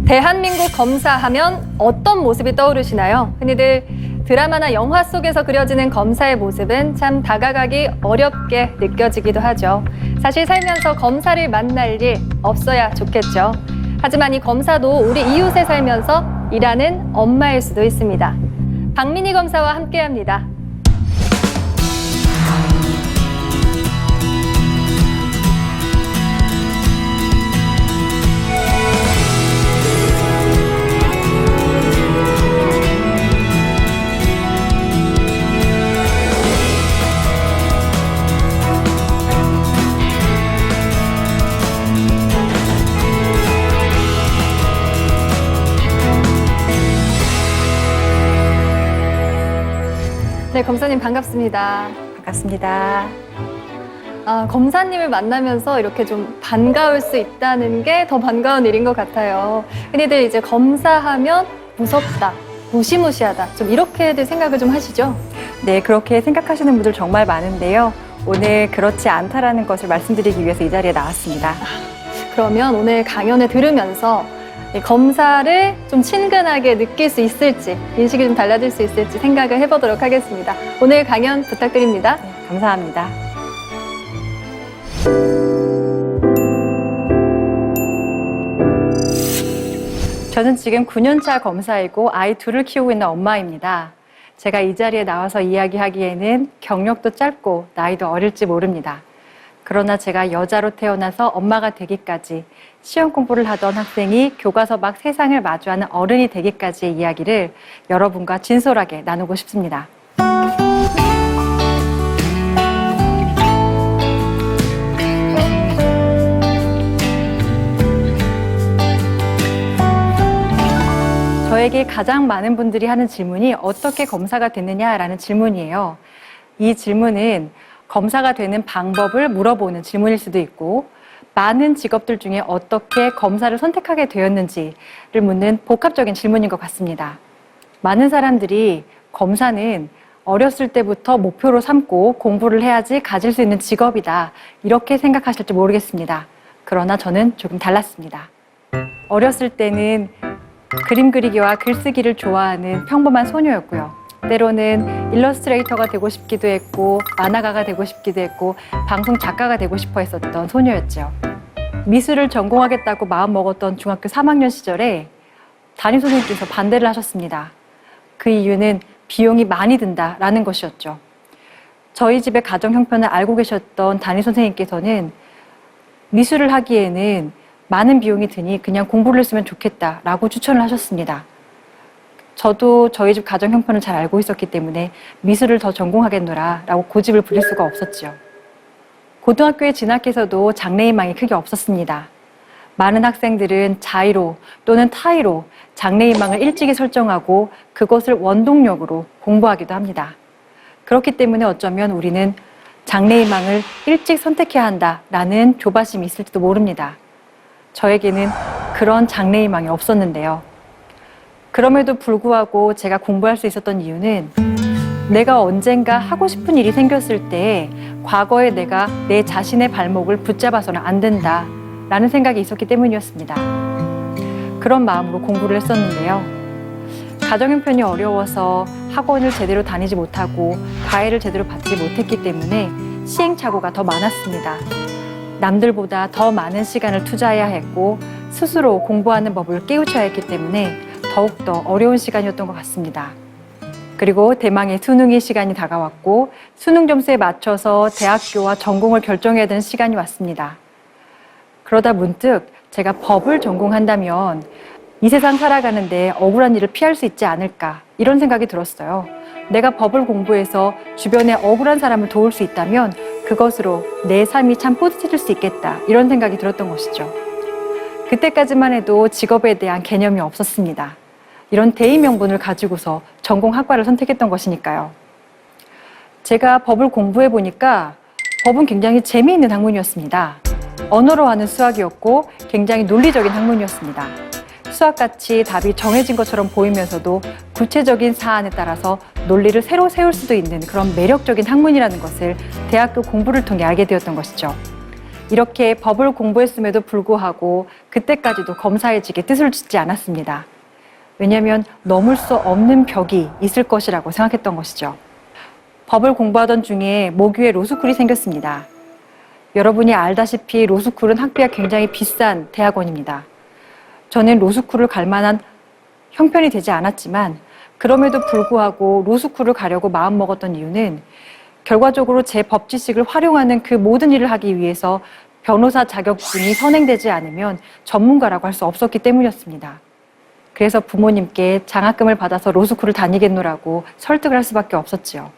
대한민국 검사하면 어떤 모습이 떠오르시나요? 흔히들 드라마나 영화 속에서 그려지는 검사의 모습은 참 다가가기 어렵게 느껴지기도 하죠. 사실 살면서 검사를 만날 일 없어야 좋겠죠. 하지만 이 검사도 우리 이웃에 살면서 일하는 엄마일 수도 있습니다. 박민희 검사와 함께합니다. 네, 검사님 반갑습니다. 반갑습니다. 검사님을 만나면서 이렇게 좀 반가울 수 있다는 게 더 반가운 일인 것 같아요. 흔히들 이제 검사하면 무섭다, 무시무시하다, 좀 이렇게들 생각을 좀 하시죠? 네, 그렇게 생각하시는 분들 정말 많은데요. 오늘 그렇지 않다라는 것을 말씀드리기 위해서 이 자리에 나왔습니다. 그러면 오늘 강연을 들으면서 이 검사를 좀 친근하게 느낄 수 있을지, 인식이 좀 달라질 수 있을지 생각을 해보도록 하겠습니다. 오늘 강연 부탁드립니다. 네, 감사합니다. 저는 지금 9년차 검사이고 아이 둘을 키우고 있는 엄마입니다. 제가 이 자리에 나와서 이야기하기에는 경력도 짧고 나이도 어릴지 모릅니다. 그러나 제가 여자로 태어나서 엄마가 되기까지 시험 공부를 하던 학생이 교과서 막 세상을 마주하는 어른이 되기까지의 이야기를 여러분과 진솔하게 나누고 싶습니다. 저에게 가장 많은 분들이 하는 질문이 어떻게 검사가 됐느냐라는 질문이에요. 이 질문은 검사가 되는 방법을 물어보는 질문일 수도 있고, 많은 직업들 중에 어떻게 검사를 선택하게 되었는지를 묻는 복합적인 질문인 것 같습니다. 많은 사람들이 검사는 어렸을 때부터 목표로 삼고 공부를 해야지 가질 수 있는 직업이다, 이렇게 생각하실지 모르겠습니다. 그러나 저는 조금 달랐습니다. 어렸을 때는 그림 그리기와 글쓰기를 좋아하는 평범한 소녀였고요. 때로는 일러스트레이터가 되고 싶기도 했고, 만화가가 되고 싶기도 했고, 방송 작가가 되고 싶어 했었던 소녀였죠. 미술을 전공하겠다고 마음먹었던 중학교 3학년 시절에 담임선생님께서 반대를 하셨습니다. 그 이유는 비용이 많이 든다라는 것이었죠. 저희 집의 가정 형편을 알고 계셨던 담임선생님께서는 미술을 하기에는 많은 비용이 드니 그냥 공부를 했으면 좋겠다라고 추천을 하셨습니다. 저도 저희 집 가정 형편을 잘 알고 있었기 때문에 미술을 더 전공하겠노라 라고 고집을 부릴 수가 없었죠. 고등학교에 진학해서도 장래희망이 크게 없었습니다. 많은 학생들은 자의로 또는 타의로 장래희망을 일찍이 설정하고 그것을 원동력으로 공부하기도 합니다. 그렇기 때문에 어쩌면 우리는 장래희망을 일찍 선택해야 한다라는 조바심이 있을지도 모릅니다. 저에게는 그런 장래희망이 없었는데요. 그럼에도 불구하고 제가 공부할 수 있었던 이유는 내가 언젠가 하고 싶은 일이 생겼을 때 과거에 내가 내 자신의 발목을 붙잡아서는 안 된다라는 생각이 있었기 때문이었습니다. 그런 마음으로 공부를 했었는데요. 가정 형편이 어려워서 학원을 제대로 다니지 못하고 과외를 제대로 받지 못했기 때문에 시행착오가 더 많았습니다. 남들보다 더 많은 시간을 투자해야 했고 스스로 공부하는 법을 깨우쳐야 했기 때문에 더욱더 어려운 시간이었던 것 같습니다. 그리고 대망의 수능의 시간이 다가왔고 수능 점수에 맞춰서 대학교와 전공을 결정해야 되는 시간이 왔습니다. 그러다 문득 제가 법을 전공한다면 이 세상 살아가는데 억울한 일을 피할 수 있지 않을까, 이런 생각이 들었어요. 내가 법을 공부해서 주변에 억울한 사람을 도울 수 있다면 그것으로 내 삶이 참 뿌듯해질 수 있겠다, 이런 생각이 들었던 것이죠. 그때까지만 해도 직업에 대한 개념이 없었습니다. 이런 대의 명분을 가지고서 전공 학과를 선택했던 것이니까요. 제가 법을 공부해 보니까 법은 굉장히 재미있는 학문이었습니다. 언어로 하는 수학이었고 굉장히 논리적인 학문이었습니다. 수학같이 답이 정해진 것처럼 보이면서도 구체적인 사안에 따라서 논리를 새로 세울 수도 있는 그런 매력적인 학문이라는 것을 대학교 공부를 통해 알게 되었던 것이죠. 이렇게 법을 공부했음에도 불구하고 그때까지도 검사해직의 뜻을 짓지 않았습니다. 왜냐하면 넘을 수 없는 벽이 있을 것이라고 생각했던 것이죠. 법을 공부하던 중에 모교에 로스쿨이 생겼습니다. 여러분이 알다시피 로스쿨은 학비가 굉장히 비싼 대학원입니다. 저는 로스쿨을 갈 만한 형편이 되지 않았지만 그럼에도 불구하고 로스쿨을 가려고 마음먹었던 이유는 결과적으로 제 법 지식을 활용하는 그 모든 일을 하기 위해서 변호사 자격증이 선행되지 않으면 전문가라고 할 수 없었기 때문이었습니다. 그래서 부모님께 장학금을 받아서 로스쿨을 다니겠노라고 설득을 할 수밖에 없었지요.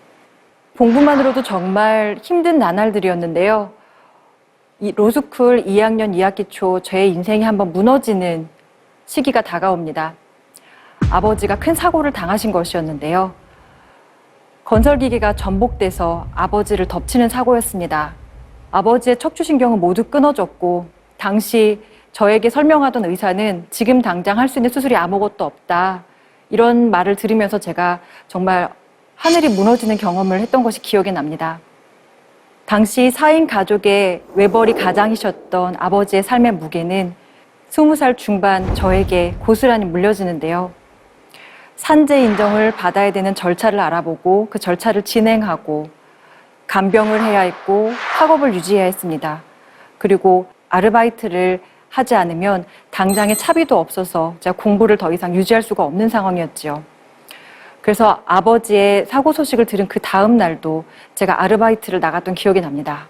공부만으로도 정말 힘든 나날들이었는데요. 이 로스쿨 2학년 2학기 초 저의 인생이 한번 무너지는 시기가 다가옵니다. 아버지가 큰 사고를 당하신 것이었는데요. 건설기계가 전복돼서 아버지를 덮치는 사고였습니다. 아버지의 척추신경은 모두 끊어졌고 당시 저에게 설명하던 의사는 지금 당장 할 수 있는 수술이 아무것도 없다. 이런 말을 들으면서 제가 정말 하늘이 무너지는 경험을 했던 것이 기억이 납니다. 당시 4인 가족의 외벌이 가장이셨던 아버지의 삶의 무게는 20살 중반 저에게 고스란히 물려지는데요. 산재 인정을 받아야 되는 절차를 알아보고 그 절차를 진행하고 간병을 해야 했고 학업을 유지해야 했습니다. 그리고 아르바이트를 하지 않으면 당장에 차비도 없어서 제가 공부를 더 이상 유지할 수가 없는 상황이었지요. 그래서 아버지의 사고 소식을 들은 그 다음 날도 제가 아르바이트를 나갔던 기억이 납니다.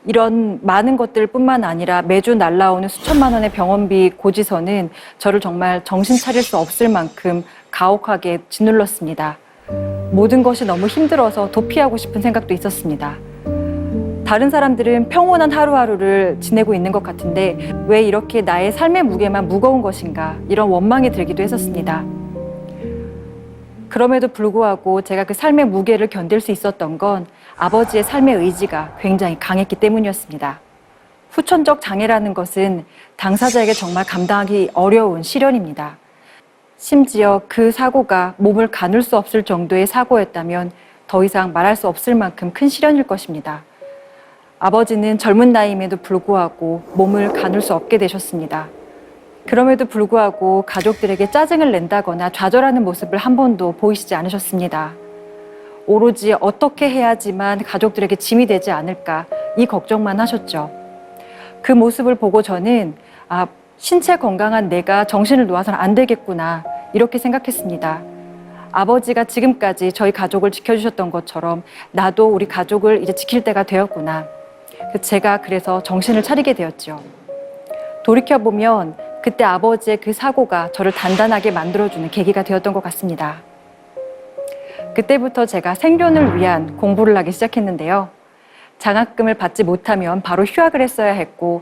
이런 많은 것들뿐만 아니라 매주 날라오는 수천만 원의 병원비 고지서는 저를 정말 정신 차릴 수 없을 만큼 가혹하게 짓눌렀습니다. 모든 것이 너무 힘들어서 도피하고 싶은 생각도 있었습니다. 다른 사람들은 평온한 하루하루를 지내고 있는 것 같은데 왜 이렇게 나의 삶의 무게만 무거운 것인가 이런 원망이 들기도 했었습니다. 그럼에도 불구하고 제가 그 삶의 무게를 견딜 수 있었던 건 아버지의 삶의 의지가 굉장히 강했기 때문이었습니다. 후천적 장애라는 것은 당사자에게 정말 감당하기 어려운 시련입니다. 심지어 그 사고가 몸을 가눌 수 없을 정도의 사고였다면 더 이상 말할 수 없을 만큼 큰 시련일 것입니다. 아버지는 젊은 나이임에도 불구하고 몸을 가눌 수 없게 되셨습니다. 그럼에도 불구하고 가족들에게 짜증을 낸다거나 좌절하는 모습을 한 번도 보이시지 않으셨습니다. 오로지 어떻게 해야지만 가족들에게 짐이 되지 않을까 이 걱정만 하셨죠. 그 모습을 보고 저는 신체 건강한 내가 정신을 놓아서는 안 되겠구나 이렇게 생각했습니다. 아버지가 지금까지 저희 가족을 지켜주셨던 것처럼 나도 우리 가족을 이제 지킬 때가 되었구나. 제가 그래서 정신을 차리게 되었죠. 돌이켜보면 그때 아버지의 그 사고가 저를 단단하게 만들어주는 계기가 되었던 것 같습니다. 그때부터 제가 생존을 위한 공부를 하기 시작했는데요. 장학금을 받지 못하면 바로 휴학을 했어야 했고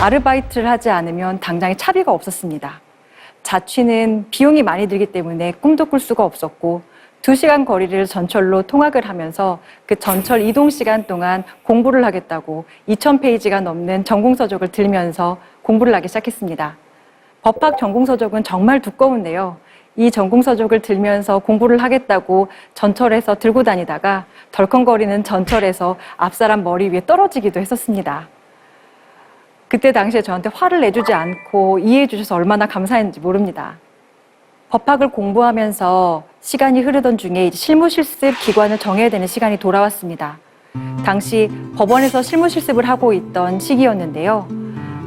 아르바이트를 하지 않으면 당장에 차비가 없었습니다. 자취는 비용이 많이 들기 때문에 꿈도 꿀 수가 없었고 2시간 거리를 전철로 통학을 하면서 그 전철 이동 시간 동안 공부를 하겠다고 2,000페이지가 넘는 전공서적을 들면서 공부를 하기 시작했습니다. 법학 전공서적은 정말 두꺼운데요. 이 전공서적을 들면서 공부를 하겠다고 전철에서 들고 다니다가 덜컹거리는 전철에서 앞사람 머리 위에 떨어지기도 했었습니다. 그때 당시에 저한테 화를 내주지 않고 이해해 주셔서 얼마나 감사했는지 모릅니다. 법학을 공부하면서 시간이 흐르던 중에 이제 실무실습 기관을 정해야 되는 시간이 돌아왔습니다. 당시 법원에서 실무실습을 하고 있던 시기였는데요.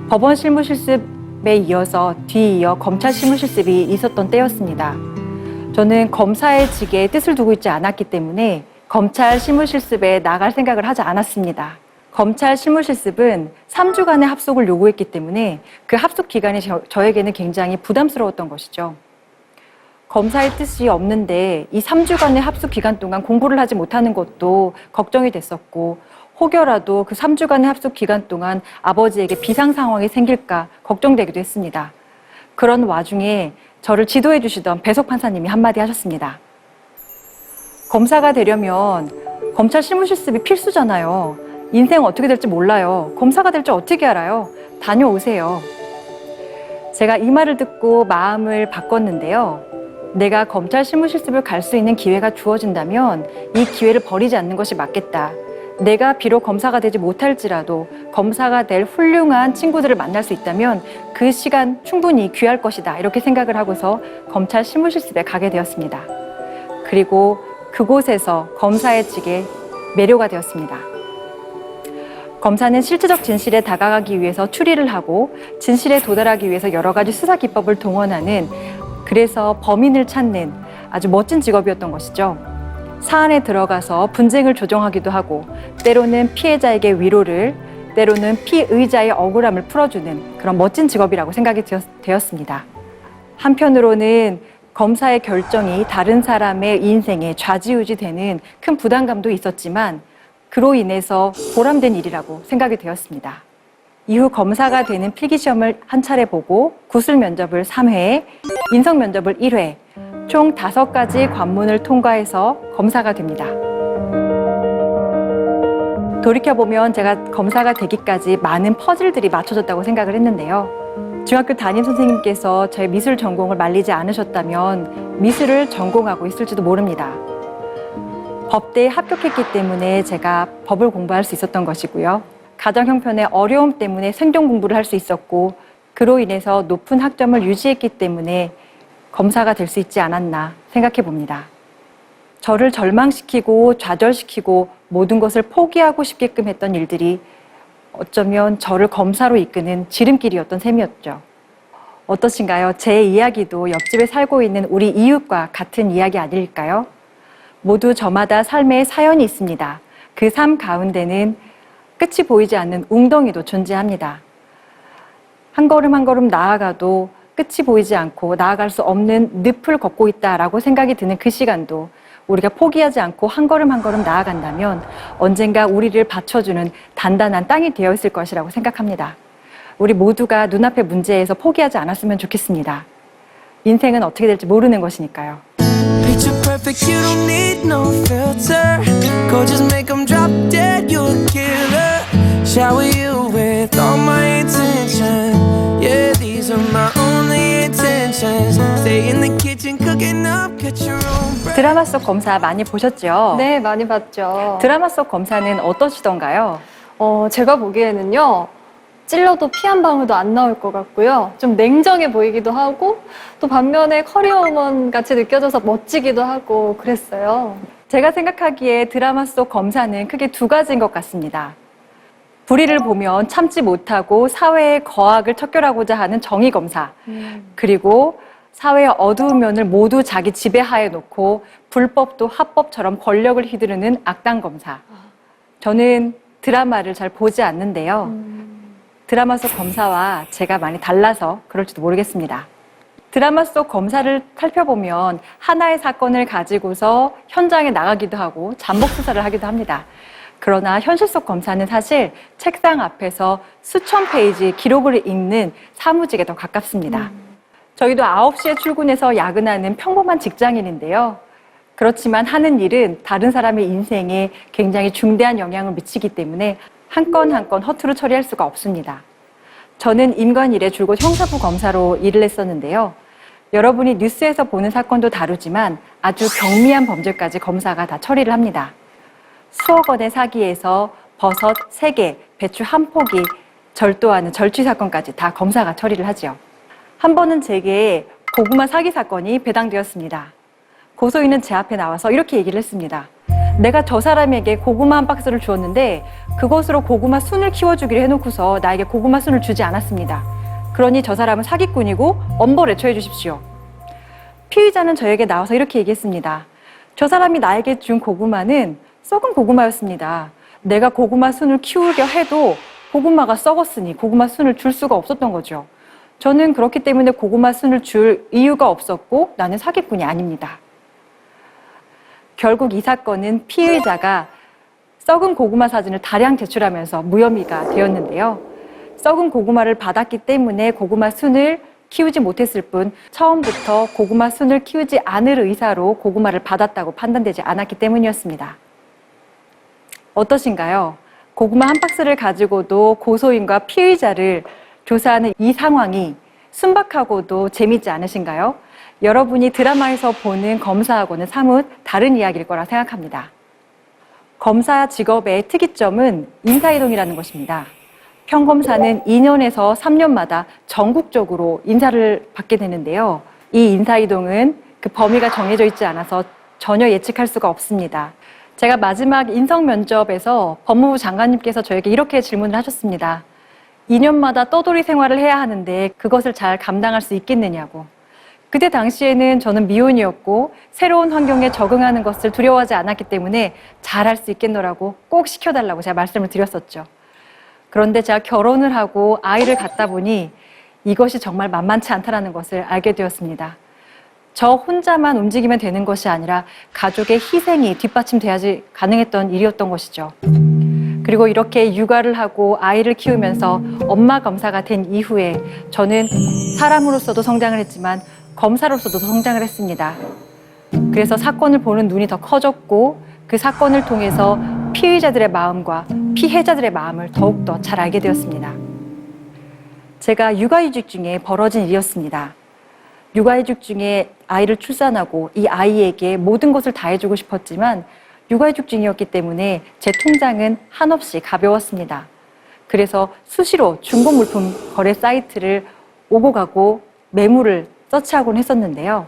법원 실무실습에 이어서 뒤이어 검찰 실무실습이 있었던 때였습니다. 저는 검사의 직에 뜻을 두고 있지 않았기 때문에 검찰 실무실습에 나갈 생각을 하지 않았습니다. 검찰 실무실습은 3주간의 합숙을 요구했기 때문에 그 합숙 기간이 저에게는 굉장히 부담스러웠던 것이죠. 검사의 뜻이 없는데 이 3주간의 합숙 기간 동안 공부를 하지 못하는 것도 걱정이 됐었고 혹여라도 그 3주간의 합숙 기간 동안 아버지에게 비상 상황이 생길까 걱정되기도 했습니다. 그런 와중에 저를 지도해 주시던 배석 판사님이 한마디 하셨습니다. 검사가 되려면 검찰 실무실습이 필수잖아요. 인생 어떻게 될지 몰라요. 검사가 될 줄 어떻게 알아요? 다녀오세요. 제가 이 말을 듣고 마음을 바꿨는데요. 내가 검찰 실무실습을 갈 수 있는 기회가 주어진다면 이 기회를 버리지 않는 것이 맞겠다. 내가 비록 검사가 되지 못할지라도 검사가 될 훌륭한 친구들을 만날 수 있다면 그 시간 충분히 귀할 것이다. 이렇게 생각을 하고서 검찰 실무실습에 가게 되었습니다. 그리고 그곳에서 검사의 직에 매료가 되었습니다. 검사는 실체적 진실에 다가가기 위해서 추리를 하고 진실에 도달하기 위해서 여러 가지 수사 기법을 동원하는, 그래서 범인을 찾는 아주 멋진 직업이었던 것이죠. 사안에 들어가서 분쟁을 조정하기도 하고 때로는 피해자에게 위로를, 때로는 피의자의 억울함을 풀어주는 그런 멋진 직업이라고 생각이 되었습니다. 한편으로는 검사의 결정이 다른 사람의 인생에 좌지우지되는 큰 부담감도 있었지만 그로 인해서 보람된 일이라고 생각이 되었습니다. 이후 검사가 되는 필기시험을 한 차례 보고 구술 면접을 3회, 인성 면접을 1회, 총 5가지 관문을 통과해서 검사가 됩니다. 돌이켜보면 제가 검사가 되기까지 많은 퍼즐들이 맞춰졌다고 생각을 했는데요. 중학교 담임 선생님께서 제 미술 전공을 말리지 않으셨다면 미술을 전공하고 있을지도 모릅니다. 법대에 합격했기 때문에 제가 법을 공부할 수 있었던 것이고요. 가정 형편의 어려움 때문에 생존 공부를 할 수 있었고 그로 인해서 높은 학점을 유지했기 때문에 검사가 될 수 있지 않았나 생각해 봅니다. 저를 절망시키고 좌절시키고 모든 것을 포기하고 싶게끔 했던 일들이 어쩌면 저를 검사로 이끄는 지름길이었던 셈이었죠. 어떠신가요? 제 이야기도 옆집에 살고 있는 우리 이웃과 같은 이야기 아닐까요? 모두 저마다 삶의 사연이 있습니다. 그 삶 가운데는 끝이 보이지 않는 웅덩이도 존재합니다. 한 걸음 한 걸음 나아가도 끝이 보이지 않고 나아갈 수 없는 늪을 걷고 있다라고 생각이 드는 그 시간도 우리가 포기하지 않고 한 걸음 한 걸음 나아간다면 언젠가 우리를 받쳐주는 단단한 땅이 되어 있을 것이라고 생각합니다. 우리 모두가 눈앞의 문제에서 포기하지 않았으면 좋겠습니다. 인생은 어떻게 될지 모르는 것이니까요. Picture perfect, you don't need no filter. Go just make them drop dead, you a killer. Shower you with all my attention. Yeah, these are my only intentions. Stay in the kitchen cooking up, get your own breakfast. 드라마 속 검사 많이 보셨죠? 네, 많이 봤죠. 드라마 속 검사는 어떠시던가요? 제가 보기에는요, 찔러도 피 한 방울도 안 나올 것 같고요. 좀 냉정해 보이기도 하고, 또 반면에 커리어우먼 같이 느껴져서 멋지기도 하고 그랬어요. 제가 생각하기에 드라마 속 검사는 크게 2가지인 것 같습니다. 불의를 보면 참지 못하고 사회의 거악을 척결하고자 하는 정의 검사, 그리고 사회의 어두운 면을 모두 자기 지배하에 놓고 불법도 합법처럼 권력을 휘두르는 악당 검사. 저는 드라마를 잘 보지 않는데요. 드라마 속 검사와 제가 많이 달라서 그럴지도 모르겠습니다. 드라마 속 검사를 살펴보면 하나의 사건을 가지고서 현장에 나가기도 하고 잠복 수사를 하기도 합니다. 그러나 현실 속 검사는 사실 책상 앞에서 수천 페이지 기록을 읽는 사무직에 더 가깝습니다. 저희도 9시에 출근해서 야근하는 평범한 직장인인데요. 그렇지만 하는 일은 다른 사람의 인생에 굉장히 중대한 영향을 미치기 때문에 한 건 한 건 허투루 처리할 수가 없습니다. 저는 임관일에 줄곧 형사부 검사로 일을 했었는데요. 여러분이 뉴스에서 보는 사건도 다루지만 아주 경미한 범죄까지 검사가 다 처리를 합니다. 수억 원의 사기에서 버섯 3개, 배추 1포기 절도하는 절취 사건까지 다 검사가 처리를 하죠. 한 번은 제게 고구마 사기 사건이 배당되었습니다. 고소인은 제 앞에 나와서 이렇게 얘기를 했습니다. 내가 저 사람에게 고구마 한 박스를 주었는데 그것으로 고구마 순을 키워주기로 해놓고서 나에게 고구마 순을 주지 않았습니다. 그러니 저 사람은 사기꾼이고 엄벌에 처해 주십시오. 피의자는 저에게 나와서 이렇게 얘기했습니다. 저 사람이 나에게 준 고구마는 썩은 고구마였습니다. 내가 고구마 순을 키우려 해도 고구마가 썩었으니 고구마 순을 줄 수가 없었던 거죠. 저는 그렇기 때문에 고구마 순을 줄 이유가 없었고 나는 사기꾼이 아닙니다. 결국 이 사건은 피의자가 썩은 고구마 사진을 다량 제출하면서 무혐의가 되었는데요. 썩은 고구마를 받았기 때문에 고구마 순을 키우지 못했을 뿐 처음부터 고구마 순을 키우지 않을 의사로 고구마를 받았다고 판단되지 않았기 때문이었습니다. 어떠신가요? 고구마 한 박스를 가지고도 고소인과 피의자를 조사하는 이 상황이 순박하고도 재미있지 않으신가요? 여러분이 드라마에서 보는 검사하고는 사뭇 다른 이야기일 거라 생각합니다. 검사 직업의 특이점은 인사이동이라는 것입니다. 평검사는 2년에서 3년마다 전국적으로 인사를 받게 되는데요. 이 인사이동은 그 범위가 정해져 있지 않아서 전혀 예측할 수가 없습니다. 제가 마지막 인성 면접에서 법무부 장관님께서 저에게 이렇게 질문을 하셨습니다. 2년마다 떠돌이 생활을 해야 하는데 그것을 잘 감당할 수 있겠느냐고. 그때 당시에는 저는 미혼이었고 새로운 환경에 적응하는 것을 두려워하지 않았기 때문에 잘할 수 있겠노라고 꼭 시켜달라고 제가 말씀을 드렸었죠. 그런데 제가 결혼을 하고 아이를 갖다 보니 이것이 정말 만만치 않다는 것을 알게 되었습니다. 저 혼자만 움직이면 되는 것이 아니라 가족의 희생이 뒷받침돼야지 가능했던 일이었던 것이죠. 그리고 이렇게 육아를 하고 아이를 키우면서 엄마 검사가 된 이후에 저는 사람으로서도 성장을 했지만 검사로서도 성장을 했습니다. 그래서 사건을 보는 눈이 더 커졌고 그 사건을 통해서 피의자들의 마음과 피해자들의 마음을 더욱더 잘 알게 되었습니다. 제가 육아휴직 중에 벌어진 일이었습니다. 육아휴직 중에 아이를 출산하고 이 아이에게 모든 것을 다 해주고 싶었지만 육아휴직 중이었기 때문에 제 통장은 한없이 가벼웠습니다. 그래서 수시로 중고물품 거래 사이트를 오고 가고 매물을 서치하곤 했었는데요.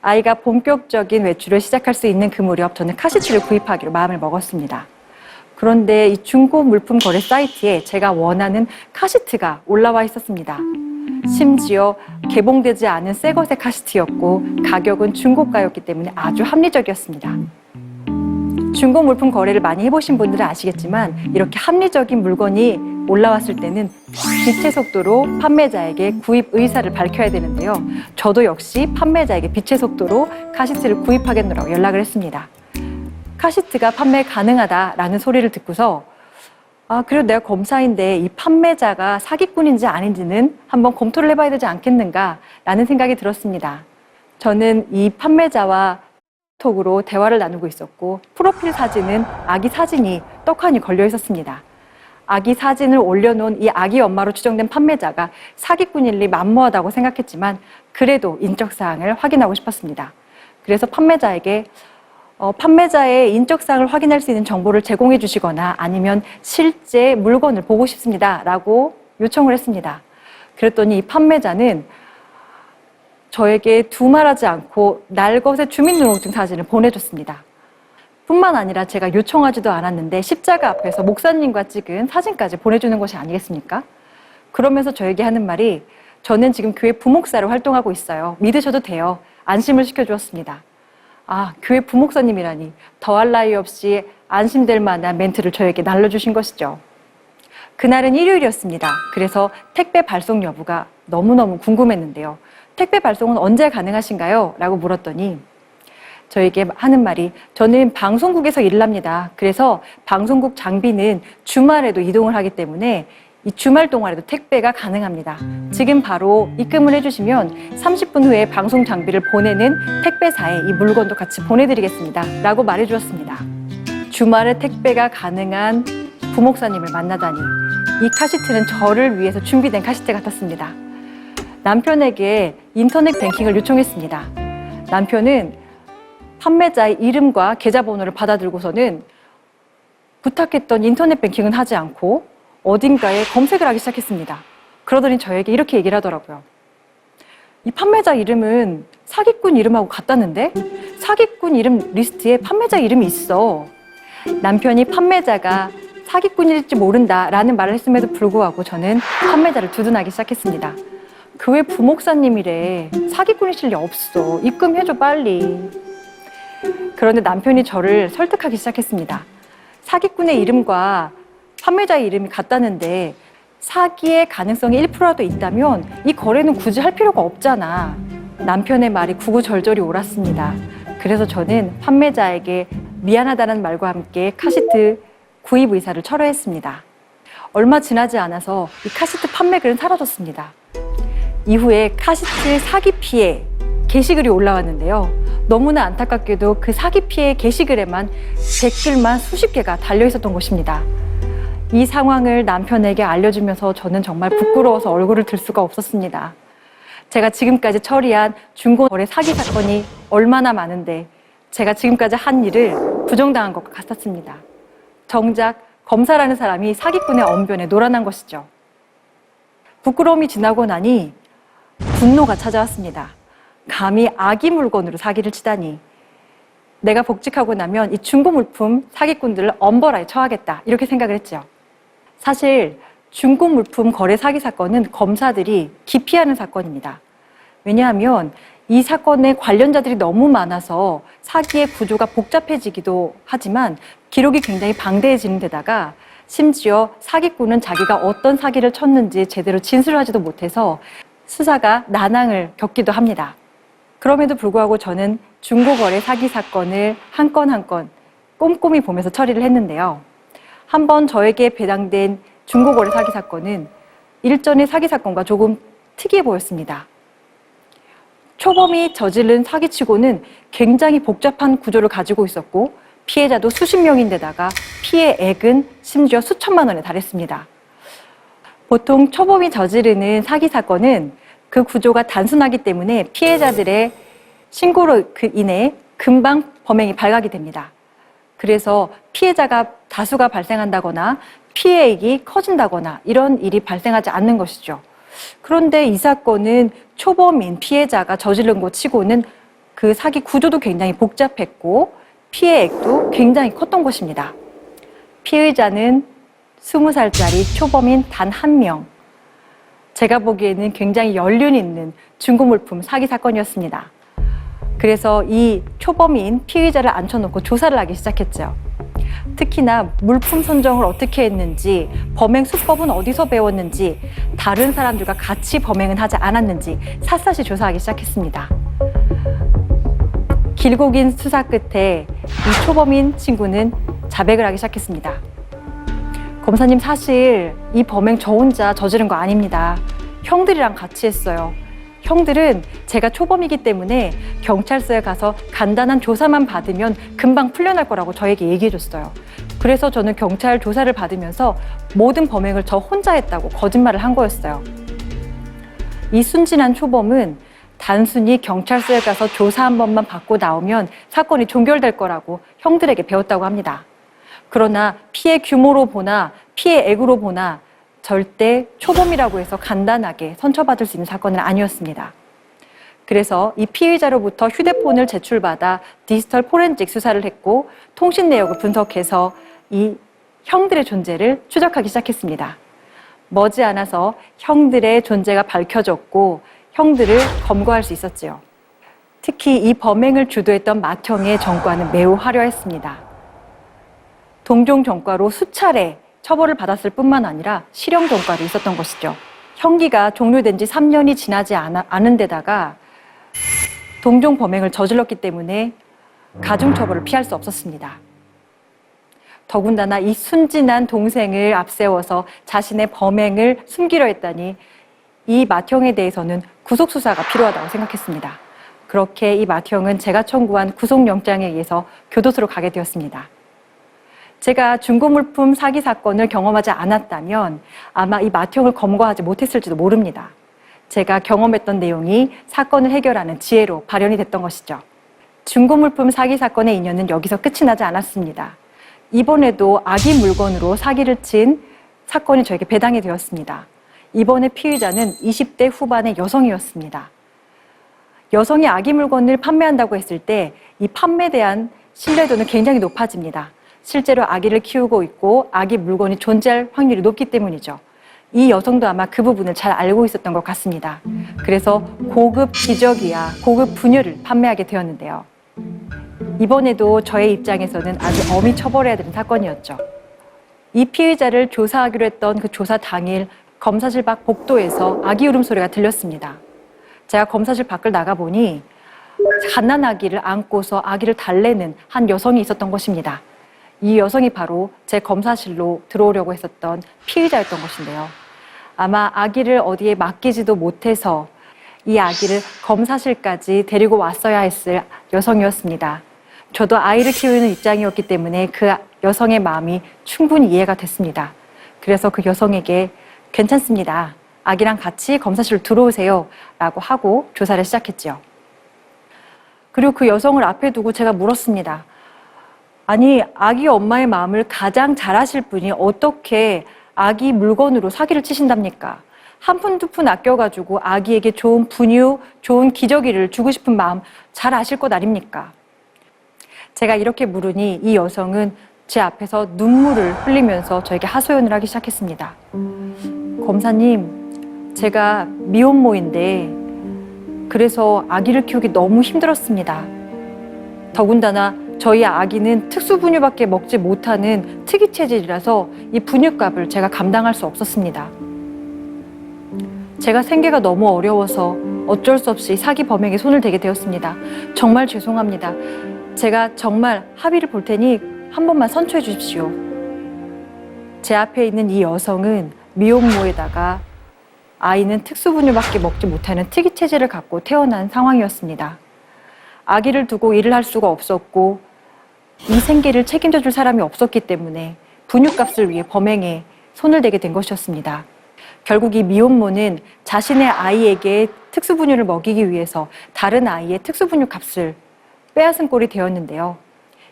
아이가 본격적인 외출을 시작할 수 있는 그 무렵 저는 카시트를 구입하기로 마음을 먹었습니다. 그런데 이 중고 물품 거래 사이트에 제가 원하는 카시트가 올라와 있었습니다. 심지어 개봉되지 않은 새것의 카시트였고 가격은 중고가였기 때문에 아주 합리적이었습니다. 중고 물품 거래를 많이 해보신 분들은 아시겠지만 이렇게 합리적인 물건이 올라왔을 때는 빛의 속도로 판매자에게 구입 의사를 밝혀야 되는데요. 저도 역시 판매자에게 빛의 속도로 카시트를 구입하겠노라고 연락을 했습니다. 카시트가 판매 가능하다라는 소리를 듣고서 그래도 내가 검사인데 이 판매자가 사기꾼인지 아닌지는 한번 검토를 해봐야 되지 않겠는가라는 생각이 들었습니다. 저는 이 판매자와 톡으로 대화를 나누고 있었고 프로필 사진은 아기 사진이 떡하니 걸려 있었습니다. 아기 사진을 올려놓은 이 아기 엄마로 추정된 판매자가 사기꾼일 리 만무하다고 생각했지만 그래도 인적사항을 확인하고 싶었습니다. 그래서 판매자에게 판매자의 인적사항을 확인할 수 있는 정보를 제공해 주시거나 아니면 실제 물건을 보고 싶습니다 라고 요청을 했습니다. 그랬더니 이 판매자는 저에게 두말하지 않고 날것의 주민등록증 사진을 보내줬습니다. 뿐만 아니라 제가 요청하지도 않았는데 십자가 앞에서 목사님과 찍은 사진까지 보내주는 것이 아니겠습니까? 그러면서 저에게 하는 말이 저는 지금 교회 부목사로 활동하고 있어요. 믿으셔도 돼요. 안심을 시켜주었습니다. 교회 부목사님이라니 더할 나위 없이 안심될 만한 멘트를 저에게 날려주신 것이죠. 그날은 일요일이었습니다. 그래서 택배 발송 여부가 너무너무 궁금했는데요. 택배 발송은 언제 가능하신가요? 라고 물었더니 저에게 하는 말이 저는 방송국에서 일을 합니다. 그래서 방송국 장비는 주말에도 이동을 하기 때문에 이 주말 동안에도 택배가 가능합니다. 지금 바로 입금을 해주시면 30분 후에 방송 장비를 보내는 택배사에 이 물건도 같이 보내드리겠습니다. 라고 말해주었습니다. 주말에 택배가 가능한 부목사님을 만나다니 이 카시트는 저를 위해서 준비된 카시트 같았습니다. 남편에게 인터넷 뱅킹을 요청했습니다. 남편은 판매자의 이름과 계좌번호를 받아들고서는 부탁했던 인터넷 뱅킹은 하지 않고 어딘가에 검색을 하기 시작했습니다. 그러더니 저에게 이렇게 얘기를 하더라고요. 이 판매자 이름은 사기꾼 이름하고 같다는데? 사기꾼 이름 리스트에 판매자 이름이 있어. 남편이 판매자가 사기꾼일지 모른다라는 말을 했음에도 불구하고 저는 판매자를 두둔하기 시작했습니다. 교회 부목사님이래. 사기꾼이실 리 없어. 입금해줘 빨리. 그런데 남편이 저를 설득하기 시작했습니다. 사기꾼의 이름과 판매자의 이름이 같다는데 사기의 가능성이 1%라도 있다면 이 거래는 굳이 할 필요가 없잖아. 남편의 말이 구구절절히 옳았습니다. 그래서 저는 판매자에게 미안하다는 말과 함께 카시트 구입 의사를 철회했습니다. 얼마 지나지 않아서 이 카시트 판매글은 사라졌습니다. 이후에 카시트 사기 피해 게시글이 올라왔는데요. 너무나 안타깝게도 그 사기 피해 게시글에만 댓글만 수십 개가 달려 있었던 것입니다. 이 상황을 남편에게 알려주면서 저는 정말 부끄러워서 얼굴을 들 수가 없었습니다. 제가 지금까지 처리한 중고거래 사기 사건이 얼마나 많은데 제가 지금까지 한 일을 부정당한 것 같았습니다. 정작 검사라는 사람이 사기꾼의 언변에 놀아난 것이죠. 부끄러움이 지나고 나니 분노가 찾아왔습니다. 감히 아기 물건으로 사기를 치다니. 내가 복직하고 나면 이 중고물품 사기꾼들을 엄벌하에 처하겠다, 이렇게 생각을 했죠. 사실 중고물품 거래 사기 사건은 검사들이 기피하는 사건입니다. 왜냐하면 이 사건에 관련자들이 너무 많아서 사기의 구조가 복잡해지기도 하지만 기록이 굉장히 방대해지는 데다가 심지어 사기꾼은 자기가 어떤 사기를 쳤는지 제대로 진술하지도 못해서 수사가 난항을 겪기도 합니다. 그럼에도 불구하고 저는 중고거래 사기 사건을 한 건 한 건 꼼꼼히 보면서 처리를 했는데요. 한번 저에게 배당된 중고거래 사기 사건은 일전의 사기 사건과 조금 특이해 보였습니다. 초범이 저지른 사기치고는 굉장히 복잡한 구조를 가지고 있었고 피해자도 수십 명인데다가 피해액은 심지어 수천만 원에 달했습니다. 보통 초범이 저지르는 사기 사건은 그 구조가 단순하기 때문에 피해자들의 신고로 인해 금방 범행이 발각이 됩니다. 그래서 피해자가 다수가 발생한다거나 피해액이 커진다거나 이런 일이 발생하지 않는 것이죠. 그런데 이 사건은 초범인 피해자가 저지른 것 치고는 그 사기 구조도 굉장히 복잡했고 피해액도 굉장히 컸던 것입니다. 피의자는 20살짜리 초범인 단 한 명. 제가 보기에는 굉장히 연륜 있는 중고물품 사기 사건이었습니다. 그래서 이 초범인 피의자를 앉혀놓고 조사를 하기 시작했죠. 특히나 물품 선정을 어떻게 했는지, 범행 수법은 어디서 배웠는지, 다른 사람들과 같이 범행은 하지 않았는지 샅샅이 조사하기 시작했습니다. 길고 긴 수사 끝에 이 초범인 친구는 자백을 하기 시작했습니다. 검사님, 사실 이 범행 저 혼자 저지른 거 아닙니다. 형들이랑 같이 했어요. 형들은 제가 초범이기 때문에 경찰서에 가서 간단한 조사만 받으면 금방 풀려날 거라고 저에게 얘기해 줬어요. 그래서 저는 경찰 조사를 받으면서 모든 범행을 저 혼자 했다고 거짓말을 한 거였어요. 이 순진한 초범은 단순히 경찰서에 가서 조사 한 번만 받고 나오면 사건이 종결될 거라고 형들에게 배웠다고 합니다. 그러나 피해 규모로 보나 피해액으로 보나 절대 초범이라고 해서 간단하게 선처받을 수 있는 사건은 아니었습니다. 그래서 이 피의자로부터 휴대폰을 제출받아 디지털 포렌식 수사를 했고 통신 내역을 분석해서 이 형들의 존재를 추적하기 시작했습니다. 머지않아서 형들의 존재가 밝혀졌고 형들을 검거할 수 있었지요. 특히 이 범행을 주도했던 맏형의 전과는 매우 화려했습니다. 동종 전과로 수차례 처벌을 받았을 뿐만 아니라 실형 전과도 있었던 것이죠. 형기가 종료된 지 3년이 지나지 않은 데다가 동종 범행을 저질렀기 때문에 가중처벌을 피할 수 없었습니다. 더군다나 이 순진한 동생을 앞세워서 자신의 범행을 숨기려 했다니 이 맏형에 대해서는 구속수사가 필요하다고 생각했습니다. 그렇게 이 맏형은 제가 청구한 구속영장에 의해서 교도소로 가게 되었습니다. 제가 중고물품 사기 사건을 경험하지 않았다면 아마 이 맏형을 검거하지 못했을지도 모릅니다. 제가 경험했던 내용이 사건을 해결하는 지혜로 발현이 됐던 것이죠. 중고물품 사기 사건의 인연은 여기서 끝이 나지 않았습니다. 이번에도 아기 물건으로 사기를 친 사건이 저에게 배당이 되었습니다. 이번에 피의자는 20대 후반의 여성이었습니다. 여성이 아기 물건을 판매한다고 했을 때 이 판매에 대한 신뢰도는 굉장히 높아집니다. 실제로 아기를 키우고 있고 아기 물건이 존재할 확률이 높기 때문이죠. 이 여성도 아마 그 부분을 잘 알고 있었던 것 같습니다. 그래서 고급 기저귀와 고급 분유를 판매하게 되었는데요. 이번에도 저의 입장에서는 아주 엄히 처벌해야 되는 사건이었죠. 이 피의자를 조사하기로 했던 그 조사 당일 검사실 밖 복도에서 아기 울음소리가 들렸습니다. 제가 검사실 밖을 나가보니 갓난아기를 안고서 아기를 달래는 한 여성이 있었던 것입니다. 이 여성이 바로 제 검사실로 들어오려고 했었던 피의자였던 것인데요. 아마 아기를 어디에 맡기지도 못해서 이 아기를 검사실까지 데리고 왔어야 했을 여성이었습니다. 저도 아이를 키우는 입장이었기 때문에 그 여성의 마음이 충분히 이해가 됐습니다. 그래서 그 여성에게 괜찮습니다. 아기랑 같이 검사실로 들어오세요 라고 하고 조사를 시작했죠. 그리고 그 여성을 앞에 두고 제가 물었습니다. 아니, 아기 엄마의 마음을 가장 잘 아실 분이 어떻게 아기 물건으로 사기를 치신답니까? 한 푼 두 푼 아껴가지고 아기에게 좋은 분유, 좋은 기저귀를 주고 싶은 마음 잘 아실 것 아닙니까? 제가 이렇게 물으니 이 여성은 제 앞에서 눈물을 흘리면서 저에게 하소연을 하기 시작했습니다. 검사님, 제가 미혼모인데 그래서 아기를 키우기 너무 힘들었습니다. 더군다나 저희 아기는 특수 분유밖에 먹지 못하는 특이 체질이라서 이 분유값을 제가 감당할 수 없었습니다. 제가 생계가 너무 어려워서 어쩔 수 없이 사기 범행에 손을 대게 되었습니다. 정말 죄송합니다. 제가 정말 합의를 볼 테니 한 번만 선처해 주십시오. 제 앞에 있는 이 여성은 미혼모에다가 아이는 특수분유밖에 먹지 못하는 특이 체질을 갖고 태어난 상황이었습니다. 아기를 두고 일을 할 수가 없었고 이 생계를 책임져 줄 사람이 없었기 때문에 분유값을 위해 범행에 손을 대게 된 것이었습니다. 결국 이 미혼모는 자신의 아이에게 특수분유를 먹이기 위해서 다른 아이의 특수분유 값을 빼앗은 꼴이 되었는데요.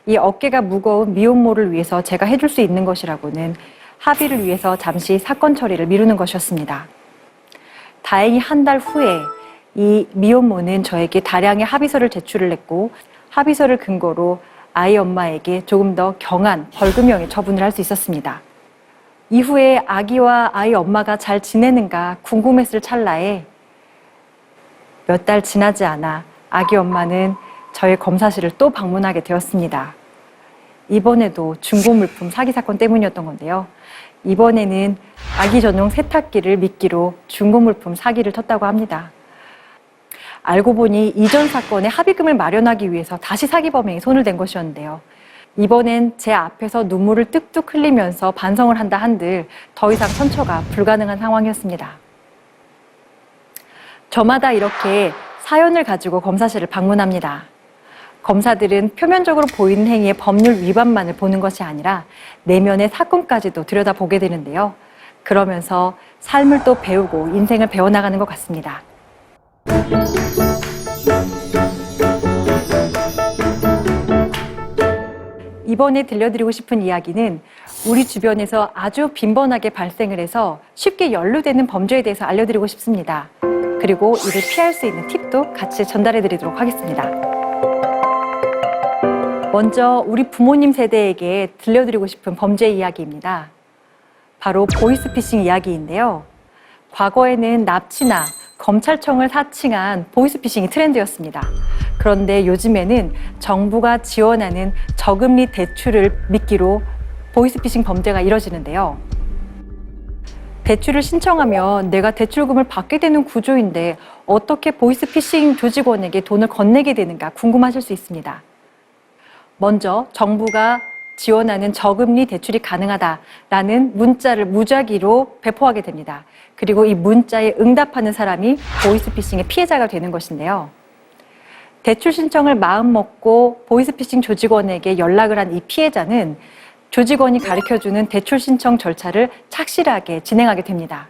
이 어깨가 무거운 미혼모를 위해서 제가 해줄 수 있는 것이라고는 합의를 위해서 잠시 사건 처리를 미루는 것이었습니다. 다행히 한 달 후에 이 미혼모는 저에게 다량의 합의서를 제출을 했고 합의서를 근거로 아이 엄마에게 조금 더 경한 벌금형의 처분을 할 수 있었습니다. 이후에 아기와 아이 엄마가 잘 지내는가 궁금했을 찰나에 몇 달 지나지 않아 아기 엄마는 저희 검사실을 또 방문하게 되었습니다. 이번에도 중고물품 사기 사건 때문이었던 건데요. 이번에는 아기 전용 세탁기를 미끼로 중고물품 사기를 쳤다고 합니다. 알고 보니 이전 사건에 합의금을 마련하기 위해서 다시 사기 범행에 손을 댄 것이었는데요. 이번엔 제 앞에서 눈물을 뚝뚝 흘리면서 반성을 한다 한들 더 이상 선처가 불가능한 상황이었습니다. 저마다 이렇게 사연을 가지고 검사실을 방문합니다. 검사들은 표면적으로 보이는 행위의 법률 위반만을 보는 것이 아니라 내면의 사건까지도 들여다보게 되는데요. 그러면서 삶을 또 배우고 인생을 배워나가는 것 같습니다. 이번에 들려드리고 싶은 이야기는 우리 주변에서 아주 빈번하게 발생을 해서 쉽게 연루되는 범죄에 대해서 알려드리고 싶습니다. 그리고 이를 피할 수 있는 팁도 같이 전달해드리도록 하겠습니다. 먼저 우리 부모님 세대에게 들려드리고 싶은 범죄 이야기입니다. 바로 보이스피싱 이야기인데요. 과거에는 납치나 검찰청을 사칭한 보이스피싱이 트렌드였습니다. 그런데 요즘에는 정부가 지원하는 저금리 대출을 미끼로 보이스피싱 범죄가 이뤄지는데요. 대출을 신청하면 내가 대출금을 받게 되는 구조인데 어떻게 보이스피싱 조직원에게 돈을 건네게 되는가 궁금하실 수 있습니다. 먼저 정부가 지원하는 저금리 대출이 가능하다라는 문자를 무작위로 배포하게 됩니다. 그리고 이 문자에 응답하는 사람이 보이스피싱의 피해자가 되는 것인데요. 대출 신청을 마음먹고 보이스피싱 조직원에게 연락을 한 이 피해자는 조직원이 가르쳐주는 대출 신청 절차를 착실하게 진행하게 됩니다.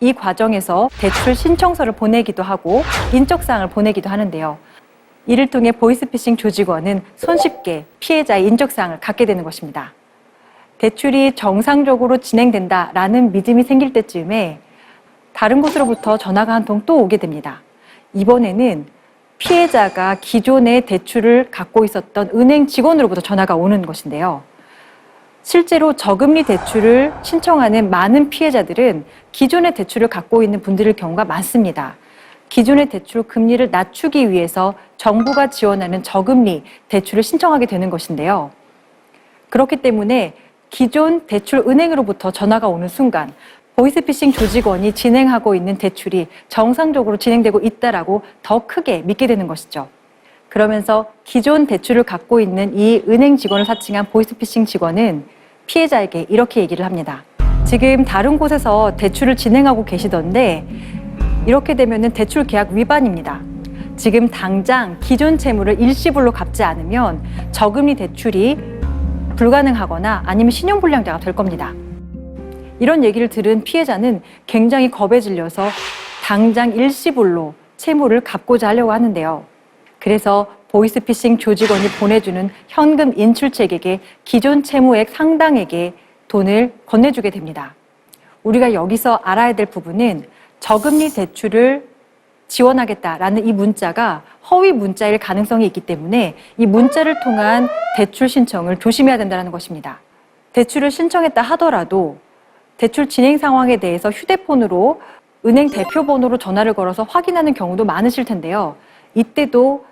이 과정에서 대출 신청서를 보내기도 하고 인적사항을 보내기도 하는데요. 이를 통해 보이스피싱 조직원은 손쉽게 피해자의 인적사항을 갖게 되는 것입니다. 대출이 정상적으로 진행된다라는 믿음이 생길 때쯤에 다른 곳으로부터 전화가 한 통 또 오게 됩니다. 이번에는 피해자가 기존에 대출을 갖고 있었던 은행 직원으로부터 전화가 오는 것인데요. 실제로 저금리 대출을 신청하는 많은 피해자들은 기존의 대출을 갖고 있는 분들의 경우가 많습니다. 기존의 대출 금리를 낮추기 위해서 정부가 지원하는 저금리 대출을 신청하게 되는 것인데요. 그렇기 때문에 기존 대출 은행으로부터 전화가 오는 순간 보이스피싱 조직원이 진행하고 있는 대출이 정상적으로 진행되고 있다라고 더 크게 믿게 되는 것이죠. 그러면서 기존 대출을 갖고 있는 이 은행 직원을 사칭한 보이스피싱 직원은 피해자에게 이렇게 얘기를 합니다. 지금 다른 곳에서 대출을 진행하고 계시던데 이렇게 되면은 대출 계약 위반입니다. 지금 당장 기존 채무를 일시불로 갚지 않으면 저금리 대출이 불가능하거나 아니면 신용불량자가 될 겁니다. 이런 얘기를 들은 피해자는 굉장히 겁에 질려서 당장 일시불로 채무를 갚고자 하려고 하는데요. 그래서 보이스피싱 조직원이 보내주는 현금 인출책에게 기존 채무액 상당액의 돈을 건네주게 됩니다. 우리가 여기서 알아야 될 부분은 저금리 대출을 지원하겠다라는 이 문자가 허위 문자일 가능성이 있기 때문에 이 문자를 통한 대출 신청을 조심해야 된다는 것입니다. 대출을 신청했다 하더라도 대출 진행 상황에 대해서 휴대폰으로 은행 대표번호로 전화를 걸어서 확인하는 경우도 많으실 텐데요. 이때도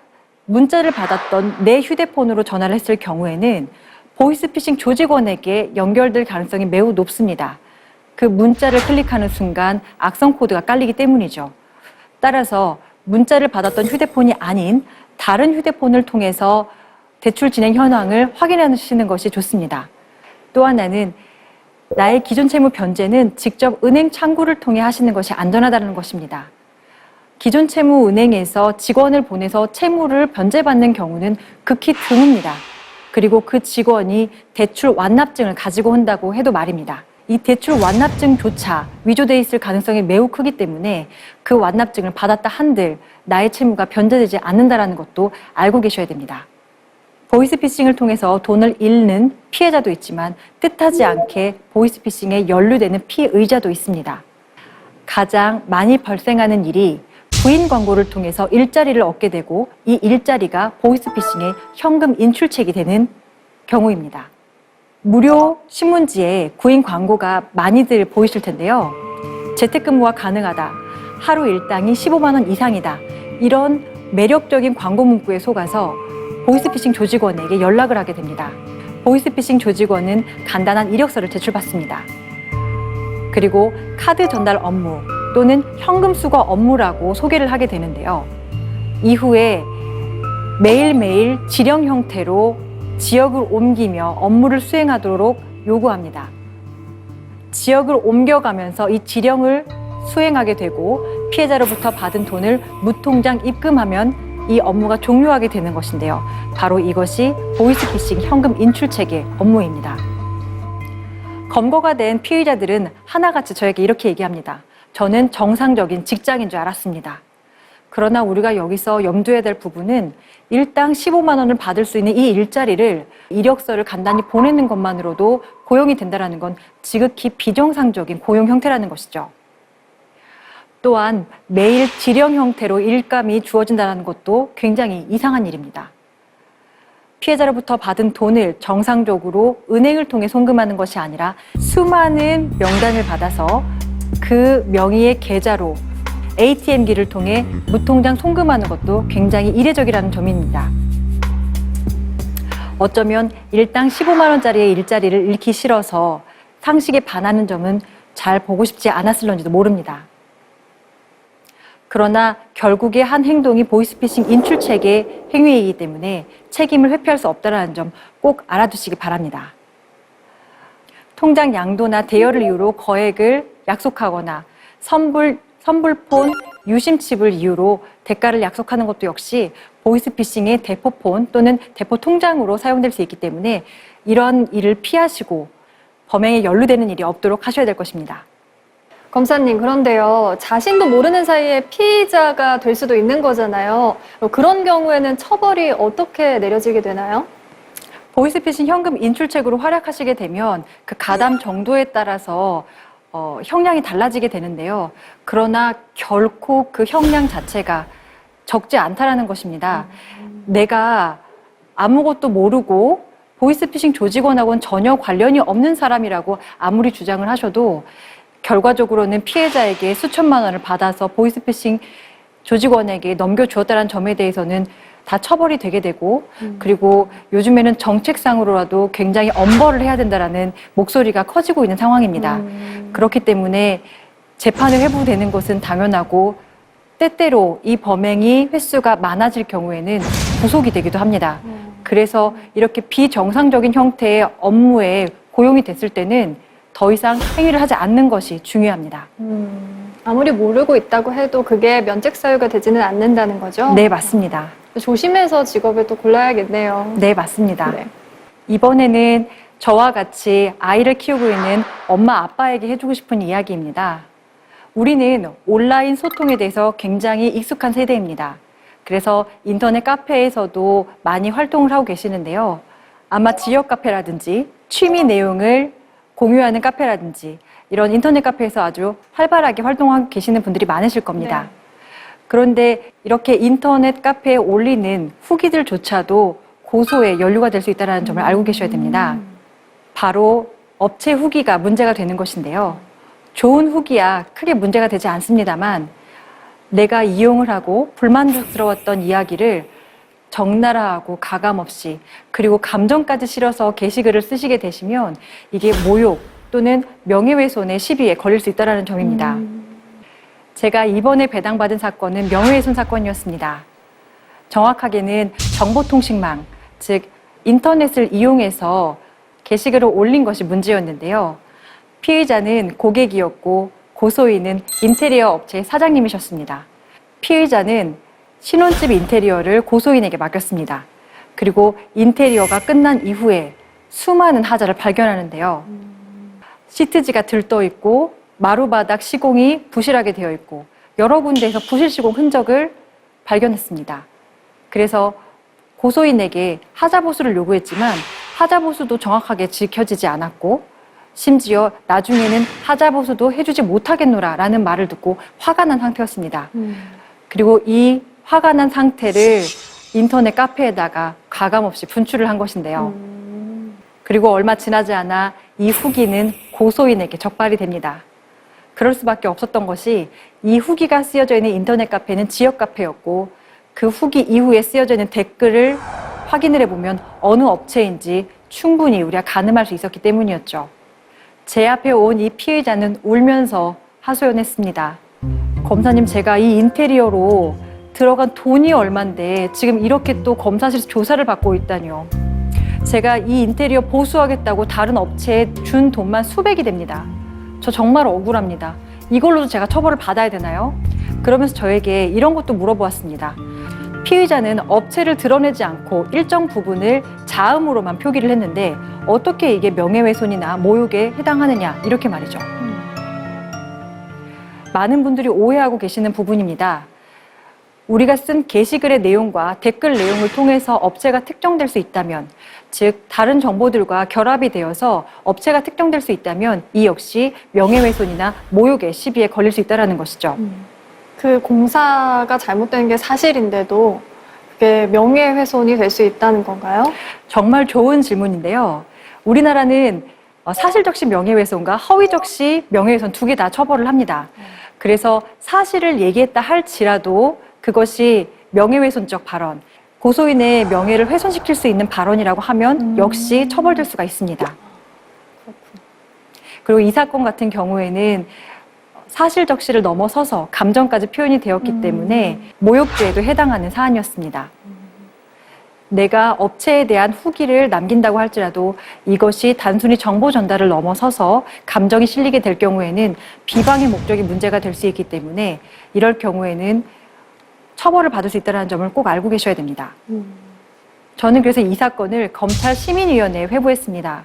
문자를 받았던 내 휴대폰으로 전화를 했을 경우에는 보이스피싱 조직원에게 연결될 가능성이 매우 높습니다. 그 문자를 클릭하는 순간 악성 코드가 깔리기 때문이죠. 따라서 문자를 받았던 휴대폰이 아닌 다른 휴대폰을 통해서 대출 진행 현황을 확인하시는 것이 좋습니다. 또 하나는 나의 기존 채무 변제는 직접 은행 창구를 통해 하시는 것이 안전하다는 것입니다. 기존 채무 은행에서 직원을 보내서 채무를 변제받는 경우는 극히 드뭅니다. 그리고 그 직원이 대출 완납증을 가지고 온다고 해도 말입니다. 이 대출 완납증조차 위조돼 있을 가능성이 매우 크기 때문에 그 완납증을 받았다 한들 나의 채무가 변제되지 않는다는 것도 알고 계셔야 됩니다. 보이스피싱을 통해서 돈을 잃는 피해자도 있지만 뜻하지 않게 보이스피싱에 연루되는 피의자도 있습니다. 가장 많이 발생하는 일이 부인 광고를 통해서 일자리를 얻게 되고 이 일자리가 보이스피싱의 현금 인출책이 되는 경우입니다. 무료 신문지에 구인 광고가 많이들 보이실 텐데요. 재택근무가 가능하다, 하루 일당이 15만 원 이상이다, 이런 매력적인 광고 문구에 속아서 보이스피싱 조직원에게 연락을 하게 됩니다. 보이스피싱 조직원은 간단한 이력서를 제출받습니다. 그리고 카드 전달 업무 또는 현금 수거 업무라고 소개를 하게 되는데요. 이후에 매일매일 지령 형태로 지역을 옮기며 업무를 수행하도록 요구합니다. 지역을 옮겨가면서 이 지령을 수행하게 되고 피해자로부터 받은 돈을 무통장 입금하면 이 업무가 종료하게 되는 것인데요. 바로 이것이 보이스피싱 현금 인출책의 업무입니다. 검거가 된 피의자들은 하나같이 저에게 이렇게 얘기합니다. 저는 정상적인 직장인 줄 알았습니다. 그러나 우리가 여기서 염두해야 될 부분은 일당 15만 원을 받을 수 있는 이 일자리를 이력서를 간단히 보내는 것만으로도 고용이 된다는 건 지극히 비정상적인 고용 형태라는 것이죠. 또한 매일 지령 형태로 일감이 주어진다는 것도 굉장히 이상한 일입니다. 피해자로부터 받은 돈을 정상적으로 은행을 통해 송금하는 것이 아니라 수많은 명단을 받아서 그 명의의 계좌로 ATM기를 통해 무통장 송금하는 것도 굉장히 이례적이라는 점입니다. 어쩌면 일당 15만 원짜리의 일자리를 잃기 싫어서 상식에 반하는 점은 잘 보고 싶지 않았을런지도 모릅니다. 그러나 결국에 한 행동이 보이스피싱 인출책의 행위이기 때문에 책임을 회피할 수 없다는 점 꼭 알아두시기 바랍니다. 통장 양도나 대여를 이유로 거액을 약속하거나 선불폰, 유심칩을 이유로 대가를 약속하는 것도 역시 보이스피싱의 대포폰 또는 대포통장으로 사용될 수 있기 때문에 이런 일을 피하시고 범행에 연루되는 일이 없도록 하셔야 될 것입니다. 검사님, 그런데요. 자신도 모르는 사이에 피의자가 될 수도 있는 거잖아요. 그런 경우에는 처벌이 어떻게 내려지게 되나요? 보이스피싱 현금 인출책으로 활약하시게 되면 그 가담 정도에 따라서 형량이 달라지게 되는데요. 그러나 결코 그 형량 자체가 적지 않다라는 것입니다. 내가 아무것도 모르고 보이스피싱 조직원하고는 전혀 관련이 없는 사람이라고 아무리 주장을 하셔도 결과적으로는 피해자에게 수천만 원을 받아서 보이스피싱 조직원에게 넘겨주었다는 점에 대해서는 다 처벌이 되게 되고 그리고 요즘에는 정책상으로라도 굉장히 엄벌을 해야 된다라는 목소리가 커지고 있는 상황입니다. 그렇기 때문에 재판을 회부되는 것은 당연하고 때때로 이 범행이 횟수가 많아질 경우에는 구속이 되기도 합니다. 그래서 이렇게 비정상적인 형태의 업무에 고용이 됐을 때는 더 이상 행위를 하지 않는 것이 중요합니다. 아무리 모르고 있다고 해도 그게 면책 사유가 되지는 않는다는 거죠? 네, 맞습니다. 조심해서 직업을 또 골라야겠네요. 네, 맞습니다. 네. 이번에는 저와 같이 아이를 키우고 있는 엄마, 아빠에게 해주고 싶은 이야기입니다. 우리는 온라인 소통에 대해서 굉장히 익숙한 세대입니다. 그래서 인터넷 카페에서도 많이 활동을 하고 계시는데요. 아마 지역 카페라든지 취미 내용을 공유하는 카페라든지 이런 인터넷 카페에서 아주 활발하게 활동하고 계시는 분들이 많으실 겁니다. 네. 그런데 이렇게 인터넷 카페에 올리는 후기들조차도 고소에 연루가 될 수 있다는 점을 알고 계셔야 됩니다. 바로 업체 후기가 문제가 되는 것인데요. 좋은 후기야 크게 문제가 되지 않습니다만 내가 이용을 하고 불만족스러웠던 이야기를 적나라하고 가감없이 그리고 감정까지 실어서 게시글을 쓰시게 되시면 이게 모욕 또는 명예훼손의 시비에 걸릴 수 있다는 점입니다. 제가 이번에 배당받은 사건은 명예훼손 사건이었습니다. 정확하게는 정보통신망, 즉 인터넷을 이용해서 게시글을 올린 것이 문제였는데요. 피의자는 고객이었고 고소인은 인테리어 업체의 사장님이셨습니다. 피의자는 신혼집 인테리어를 고소인에게 맡겼습니다. 그리고 인테리어가 끝난 이후에 수많은 하자를 발견하는데요. 시트지가 들떠 있고 마루바닥 시공이 부실하게 되어 있고 여러 군데에서 부실 시공 흔적을 발견했습니다. 그래서 고소인에게 하자 보수를 요구했지만 하자 보수도 정확하게 지켜지지 않았고 심지어 나중에는 하자 보수도 해주지 못하겠노라 라는 말을 듣고 화가 난 상태였습니다. 그리고 이 화가 난 상태를 인터넷 카페에다가 가감없이 분출을 한 것인데요. 그리고 얼마 지나지 않아 이 후기는 고소인에게 적발이 됩니다. 그럴 수밖에 없었던 것이 이 후기가 쓰여져 있는 인터넷 카페는 지역 카페였고 그 후기 이후에 쓰여져 있는 댓글을 확인을 해보면 어느 업체인지 충분히 우리가 가늠할 수 있었기 때문이었죠. 제 앞에 온 이 피해자는 울면서 하소연했습니다. 검사님, 제가 이 인테리어로 들어간 돈이 얼만데 지금 이렇게 또 검사실에서 조사를 받고 있다니요. 제가 이 인테리어 보수하겠다고 다른 업체에 준 돈만 수백이 됩니다. 저 정말 억울합니다. 이걸로도 제가 처벌을 받아야 되나요? 그러면서 저에게 이런 것도 물어보았습니다. 피의자는 업체를 드러내지 않고 일정 부분을 자음으로만 표기를 했는데 어떻게 이게 명예훼손이나 모욕에 해당하느냐 이렇게 말이죠. 많은 분들이 오해하고 계시는 부분입니다. 우리가 쓴 게시글의 내용과 댓글 내용을 통해서 업체가 특정될 수 있다면, 즉 다른 정보들과 결합이 되어서 업체가 특정될 수 있다면 이 역시 명예훼손이나 모욕의 시비에 걸릴 수 있다는 것이죠. 그 공사가 잘못된 게 사실인데도 그게 명예훼손이 될 수 있다는 건가요? 정말 좋은 질문인데요. 우리나라는 사실적시 명예훼손과 허위적시 명예훼손 두 개 다 처벌을 합니다. 그래서 사실을 얘기했다 할지라도 그것이 명예훼손적 발언, 고소인의 명예를 훼손시킬 수 있는 발언이라고 하면 역시 처벌될 수가 있습니다. 그리고 이 사건 같은 경우에는 사실적시를 넘어서서 감정까지 표현이 되었기 때문에 모욕죄에도 해당하는 사안이었습니다. 내가 업체에 대한 후기를 남긴다고 할지라도 이것이 단순히 정보 전달을 넘어서서 감정이 실리게 될 경우에는 비방의 목적이 문제가 될 수 있기 때문에 이럴 경우에는 처벌을 받을 수 있다는 점을 꼭 알고 계셔야 됩니다. 저는 그래서 이 사건을 검찰 시민위원회에 회부했습니다.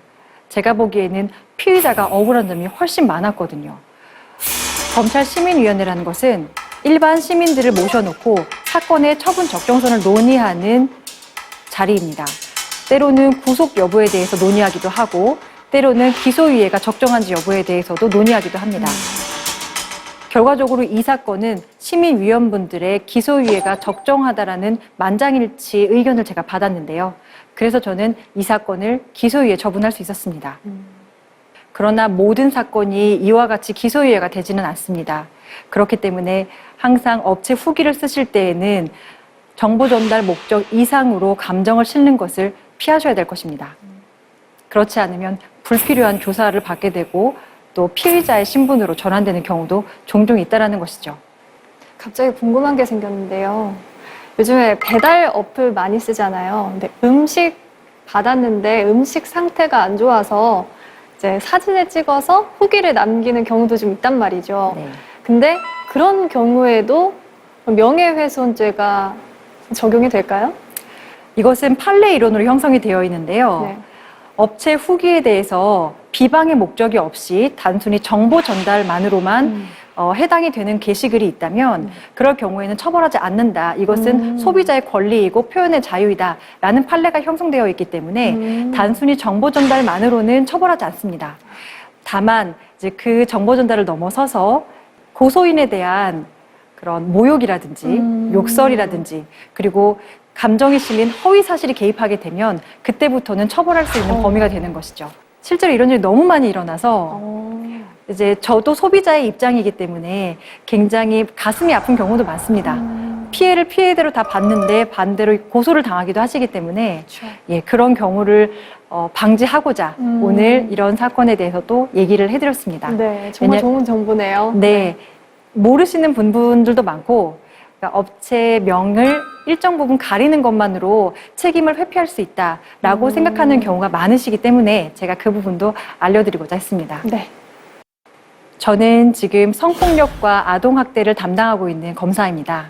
제가 보기에는 피의자가 억울한 점이 훨씬 많았거든요. 검찰 시민위원회라는 것은 일반 시민들을 모셔놓고 사건의 처분 적정선을 논의하는 자리입니다. 때로는 구속 여부에 대해서 논의하기도 하고 때로는 기소유예가 적정한지 여부에 대해서도 논의하기도 합니다. 결과적으로 이 사건은 시민위원분들의 기소유예가 적정하다라는 만장일치 의견을 제가 받았는데요. 그래서 저는 이 사건을 기소유예 처분할 수 있었습니다. 그러나 모든 사건이 이와 같이 기소유예가 되지는 않습니다. 그렇기 때문에 항상 업체 후기를 쓰실 때에는 정보 전달 목적 이상으로 감정을 실는 것을 피하셔야 될 것입니다. 그렇지 않으면 불필요한 조사를 받게 되고 또 피의자의 신분으로 전환되는 경우도 종종 있다는 것이죠. 갑자기 궁금한 게 생겼는데요. 요즘에 배달 어플 많이 쓰잖아요. 근데 음식 받았는데 음식 상태가 안 좋아서 이제 사진을 찍어서 후기를 남기는 경우도 좀 있단 말이죠. 네. 근데 그런 경우에도 명예훼손죄가 적용이 될까요? 이것은 판례 이론으로 형성이 되어 있는데요. 네. 업체 후기에 대해서 비방의 목적이 없이 단순히 정보 전달만으로만 해당이 되는 게시글이 있다면 그럴 경우에는 처벌하지 않는다. 이것은 소비자의 권리이고 표현의 자유이다라는 판례가 형성되어 있기 때문에 단순히 정보 전달만으로는 처벌하지 않습니다. 다만 이제 그 정보 전달을 넘어서서 고소인에 대한 그런 모욕이라든지 욕설이라든지 그리고 감정이 실린 허위 사실이 개입하게 되면 그때부터는 처벌할 수 있는 범위가 되는 것이죠. 실제로 이런 일이 너무 많이 일어나서 이제 저도 소비자의 입장이기 때문에 굉장히 가슴이 아픈 경우도 많습니다. 피해를 피해대로 다 받는데 반대로 고소를 당하기도 하시기 때문에 예, 그런 경우를 방지하고자 오늘 이런 사건에 대해서도 얘기를 해드렸습니다. 네, 정말 좋은 정보네요. 네, 모르시는 분들도 많고 그러니까 업체명을 일정 부분 가리는 것만으로 책임을 회피할 수 있다라고 생각하는 경우가 많으시기 때문에 제가 그 부분도 알려드리고자 했습니다. 네. 저는 지금 성폭력과 아동학대를 담당하고 있는 검사입니다.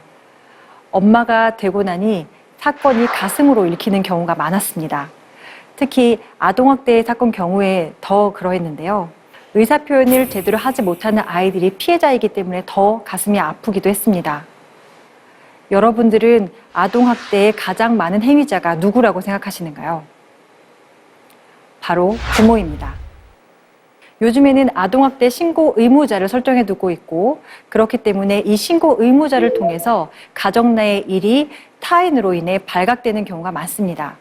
엄마가 되고 나니 사건이 가슴으로 읽히는 경우가 많았습니다. 특히 아동학대 사건 경우에 더 그러했는데요. 의사표현을 제대로 하지 못하는 아이들이 피해자이기 때문에 더 가슴이 아프기도 했습니다. 여러분들은 아동학대의 가장 많은 행위자가 누구라고 생각하시는가요? 바로 부모입니다. 요즘에는 아동학대 신고 의무자를 설정해 두고 있고 그렇기 때문에 이 신고 의무자를 통해서 가정 내의 일이 타인으로 인해 발각되는 경우가 많습니다.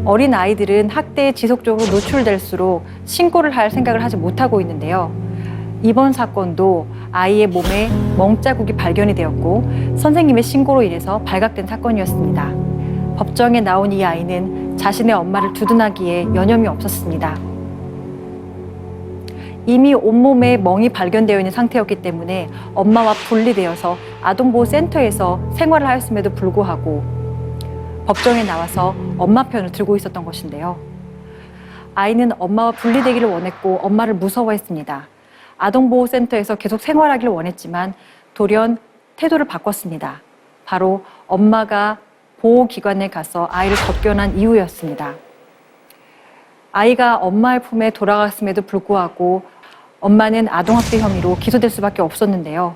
어린 아이들은 학대에 지속적으로 노출될수록 신고를 할 생각을 하지 못하고 있는데요. 이번 사건도 아이의 몸에 멍자국이 발견이 되었고 선생님의 신고로 인해서 발각된 사건이었습니다. 법정에 나온 이 아이는 자신의 엄마를 두둔하기에 여념이 없었습니다. 이미 온몸에 멍이 발견되어 있는 상태였기 때문에 엄마와 분리되어서 아동보호센터에서 생활을 하였음에도 불구하고 법정에 나와서 엄마 편을 들고 있었던 것인데요. 아이는 엄마와 분리되기를 원했고 엄마를 무서워했습니다. 아동보호센터에서 계속 생활하기를 원했지만 돌연 태도를 바꿨습니다. 바로 엄마가 보호기관에 가서 아이를 접견한 이후였습니다. 아이가 엄마의 품에 돌아갔음에도 불구하고 엄마는 아동학대 혐의로 기소될 수밖에 없었는데요.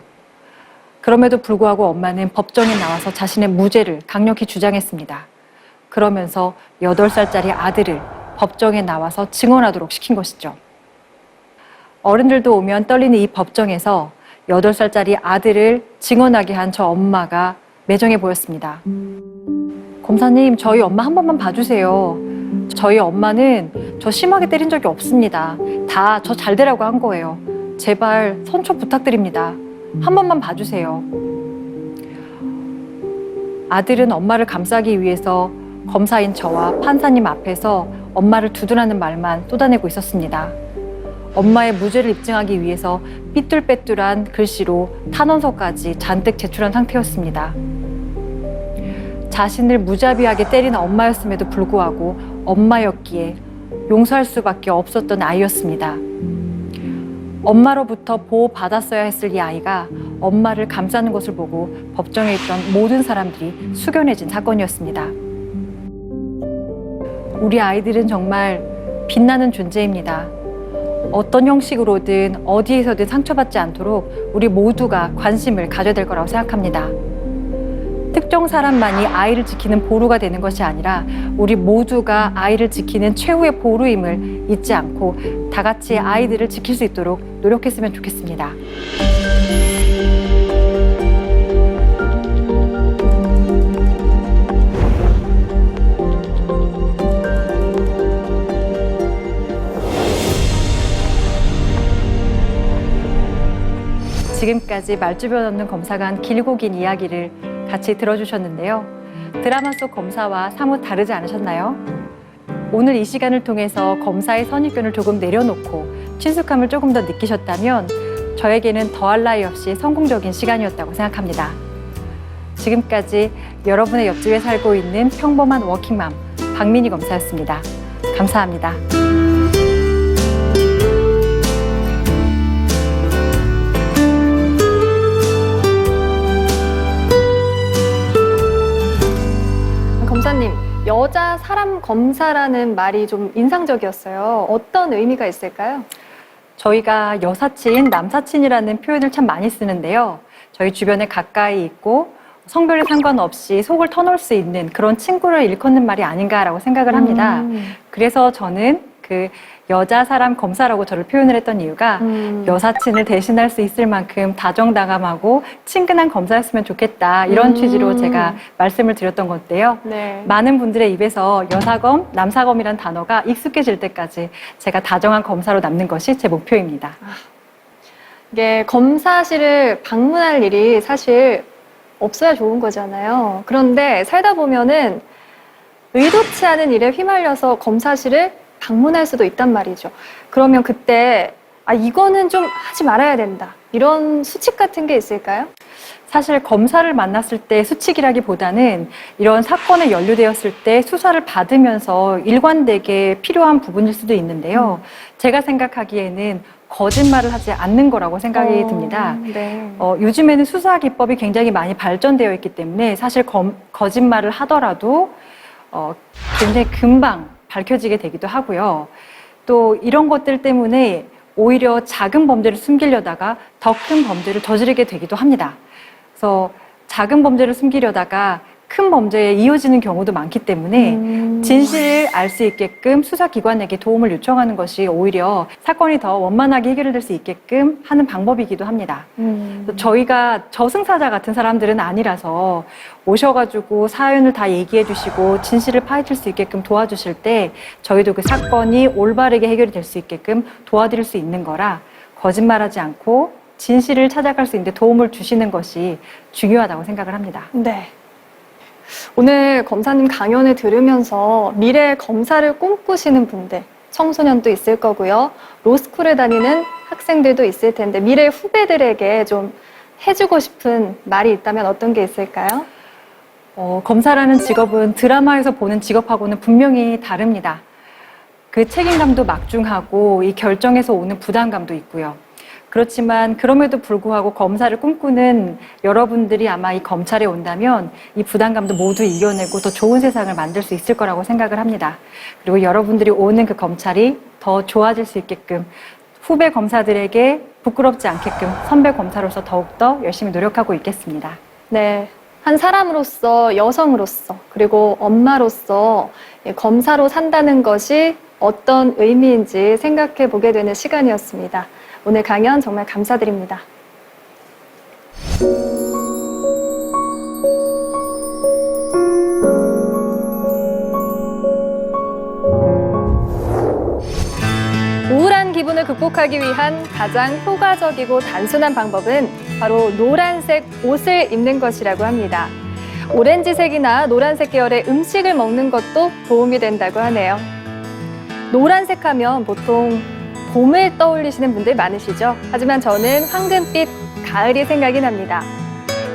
그럼에도 불구하고 엄마는 법정에 나와서 자신의 무죄를 강력히 주장했습니다. 그러면서 8살짜리 아들을 법정에 나와서 증언하도록 시킨 것이죠. 어른들도 오면 떨리는 이 법정에서 8살짜리 아들을 증언하게 한 저 엄마가 매정해 보였습니다. 검사님, 저희 엄마 한 번만 봐주세요. 저희 엄마는 저 심하게 때린 적이 없습니다. 다 저 잘 되라고 한 거예요. 제발 선처 부탁드립니다. 한 번만 봐주세요. 아들은 엄마를 감싸기 위해서 검사인 저와 판사님 앞에서 엄마를 두둔하는 말만 쏟아내고 있었습니다. 엄마의 무죄를 입증하기 위해서 삐뚤빼뚤한 글씨로 탄원서까지 잔뜩 제출한 상태였습니다. 자신을 무자비하게 때리는 엄마였음에도 불구하고 엄마였기에 용서할 수밖에 없었던 아이였습니다. 엄마로부터 보호받았어야 했을 이 아이가 엄마를 감싸는 것을 보고 법정에 있던 모든 사람들이 숙연해진 사건이었습니다. 우리 아이들은 정말 빛나는 존재입니다. 어떤 형식으로든 어디에서든 상처받지 않도록 우리 모두가 관심을 가져야 될 거라고 생각합니다. 특정 사람만이 아이를 지키는 보루가 되는 것이 아니라 우리 모두가 아이를 지키는 최후의 보루임을 잊지 않고 다 같이 아이들을 지킬 수 있도록 노력했으면 좋겠습니다. 지금까지 말주변 없는 검사가 한 길고 긴 이야기를 같이 들어주셨는데요. 드라마 속 검사와 사뭇 다르지 않으셨나요? 오늘 이 시간을 통해서 검사의 선입견을 조금 내려놓고 친숙함을 조금 더 느끼셨다면 저에게는 더할 나위 없이 성공적인 시간이었다고 생각합니다. 지금까지 여러분의 옆집에 살고 있는 평범한 워킹맘 박민희 검사였습니다. 감사합니다. 검사님, 여자 사람 검사라는 말이 좀 인상적이었어요. 어떤 의미가 있을까요? 저희가 여사친, 남사친이라는 표현을 참 많이 쓰는데요. 저희 주변에 가까이 있고 성별에 상관없이 속을 터놓을 수 있는 그런 친구를 일컫는 말이 아닌가라고 생각을 합니다. 그래서 저는 그 여자 사람 검사라고 저를 표현을 했던 이유가 여사친을 대신할 수 있을 만큼 다정다감하고 친근한 검사였으면 좋겠다, 이런 취지로 제가 말씀을 드렸던 건데요. 네. 많은 분들의 입에서 여사검, 남사검이란 단어가 익숙해질 때까지 제가 다정한 검사로 남는 것이 제 목표입니다. 이게 검사실을 방문할 일이 사실 없어야 좋은 거잖아요. 그런데 살다 보면은 의도치 않은 일에 휘말려서 검사실을 방문할 수도 있단 말이죠. 그러면 그때 이거는 좀 하지 말아야 된다, 이런 수칙 같은 게 있을까요? 사실 검사를 만났을 때 수칙이라기보다는 이런 사건에 연루되었을 때 수사를 받으면서 일관되게 필요한 부분일 수도 있는데요. 제가 생각하기에는 거짓말을 하지 않는 거라고 생각이 듭니다. 네. 요즘에는 수사 기법이 굉장히 많이 발전되어 있기 때문에 사실 거짓말을 하더라도 굉장히 금방 밝혀지게 되기도 하고요. 또 이런 것들 때문에 오히려 작은 범죄를 숨기려다가 더 큰 범죄를 저지르게 되기도 합니다. 그래서 작은 범죄를 숨기려다가 큰 범죄에 이어지는 경우도 많기 때문에 진실을 알 수 있게끔 수사기관에게 도움을 요청하는 것이 오히려 사건이 더 원만하게 해결될 수 있게끔 하는 방법이기도 합니다. 저희가 저승사자 같은 사람들은 아니라서 오셔가지고 사연을 다 얘기해 주시고 진실을 파헤칠 수 있게끔 도와주실 때 저희도 그 사건이 올바르게 해결이 될 수 있게끔 도와드릴 수 있는 거라, 거짓말하지 않고 진실을 찾아갈 수 있는 데 도움을 주시는 것이 중요하다고 생각을 합니다. 네. 오늘 검사님 강연을 들으면서 미래 검사를 꿈꾸시는 분들, 청소년도 있을 거고요. 로스쿨에 다니는 학생들도 있을 텐데 미래 후배들에게 좀 해주고 싶은 말이 있다면 어떤 게 있을까요? 검사라는 직업은 드라마에서 보는 직업하고는 분명히 다릅니다. 그 책임감도 막중하고 이 결정에서 오는 부담감도 있고요. 그렇지만 그럼에도 불구하고 검사를 꿈꾸는 여러분들이 아마 이 검찰에 온다면 이 부담감도 모두 이겨내고 더 좋은 세상을 만들 수 있을 거라고 생각을 합니다. 그리고 여러분들이 오는 그 검찰이 더 좋아질 수 있게끔 후배 검사들에게 부끄럽지 않게끔 선배 검사로서 더욱더 열심히 노력하고 있겠습니다. 네. 한 사람으로서, 여성으로서, 그리고 엄마로서 검사로 산다는 것이 어떤 의미인지 생각해 보게 되는 시간이었습니다. 오늘 강연 정말 감사드립니다. 우울한 기분을 극복하기 위한 가장 효과적이고 단순한 방법은 바로 노란색 옷을 입는 것이라고 합니다. 오렌지색이나 노란색 계열의 음식을 먹는 것도 도움이 된다고 하네요. 노란색 하면 보통 봄을 떠올리시는 분들 많으시죠? 하지만 저는 황금빛 가을이 생각이 납니다.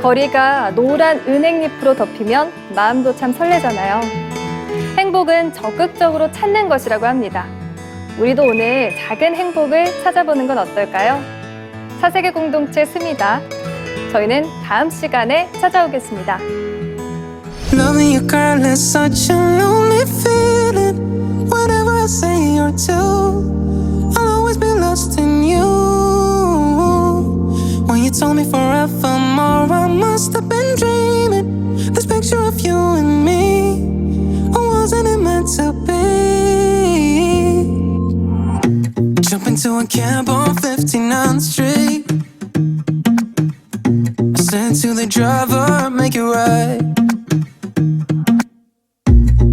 거리가 노란 은행잎으로 덮이면 마음도 참 설레잖아요. 행복은 적극적으로 찾는 것이라고 합니다. 우리도 오늘 작은 행복을 찾아보는 건 어떨까요? 사세계 공동체 스미다. 저희는 다음 시간에 찾아오겠습니다. Loving you, girl, is such a lonely feeling. Whatever I say or do, I'll always be lost in you. When you told me forevermore, I must have been dreaming. This picture of you and me, or wasn't it meant to be? Jump into a cab on 59th Street. I said to the driver, make it right.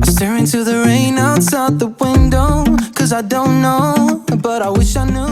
I stare into the rain outside the window, 'cause I don't know, but I wish I knew.